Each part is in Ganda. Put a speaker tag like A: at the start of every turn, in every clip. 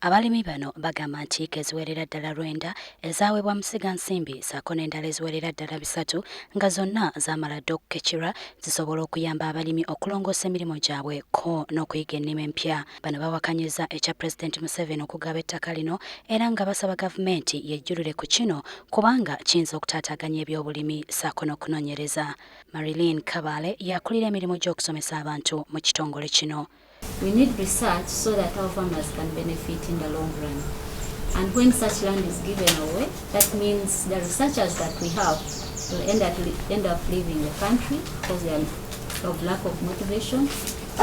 A: Abalimi bano bagamba nti eziwerera ddala lwenda ezaweebwa Musiga Nsimbi ssaako n'endala eziwerera ddala 3 nga zonna zaamala dda okukekirwa zisobola okuyamba abalimi okulongoosa emirimu gyabwe ko n'okuyiga ennima empya. Bano bawakanyizza ekya Pulezidenti Museveni okugaba ettaka lino era nga basaba gavumenti yejjulire ku kino kubanga kiyinza okutaataaganya ebyobulimi ssaako n'okunoonyereza. Marilyn Kabale yakulira emirimu gy'okusomesa abantu mu kitongole kino.
B: We need research so that our farmers can benefit in the long run. And when such land is given away, that means the researchers that we have will end up leaving the country because they are of lack of motivation.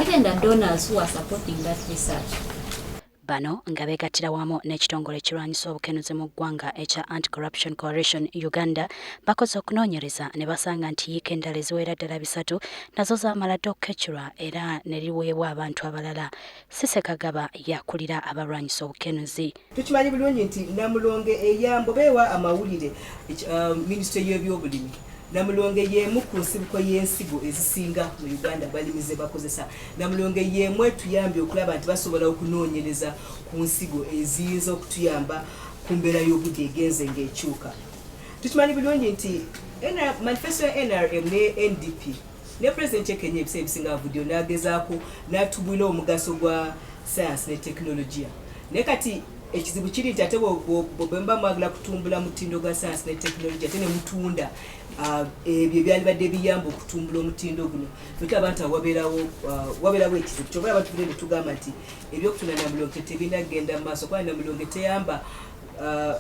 B: Even the donors who are supporting that research.
A: Bano nga beegattira wamu n'ekitongole ekirwanyisa obukenuzi mu ggwanga ekya Anti-Corruption Coalition Uganda bakoze okunoonyereza ne basanga nti yiika endala eziwera ddala 3 nazo zaamala dda okukekirwa era ne liweebwa abantu abalala. Cissy Kagaba yakulira abalwanyisa obukenuzi.
C: Tukimanyi bulungi nti Namulonge eyambo beewa amawulire minisitule y'ebyobulimi. Namulonge y'emu ku nsibuko y'ensigo ezisinga mu Uganda balimize bakozesa. Namulonge y'emu etuyambye okulaba nti basobola okunoonyereza ku nsigo eziyinza okutuyamba ku mbeera y'obudde egenze ng'ekyuka. Tukimanyi bulungi nti manifesto ya NRM ne NDP ne Pulezidenti Kenya ebiseera ebisinga avuddeyo n'agezaako n'atubwira omugaso gwa sayansi ne tekinologiya. Naye kati ekizibu kiri nti ate bwemba mwagala kutumbula mutindo gwa sayansi ne tekinologiya ate ne mutunda ebyo byalibadde biyamba okutumbula omutindo guno. Tukaba nti wabeerawo ekizibu kyobala batubire ne tugamba nti ebyokutunda Namulonge tebirina kugenda mu maaso kuba Namulonge teyamba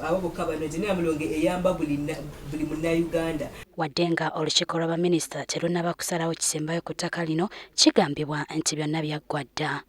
C: abo bokka bano gye Namulonge eyamba buli munnayuganda.
A: Wadde nga olukiiko lw'abaminisita terunnaba kusalawo kisembayo ku ttaka lino kigambibwa nti byonna byaggwa dda.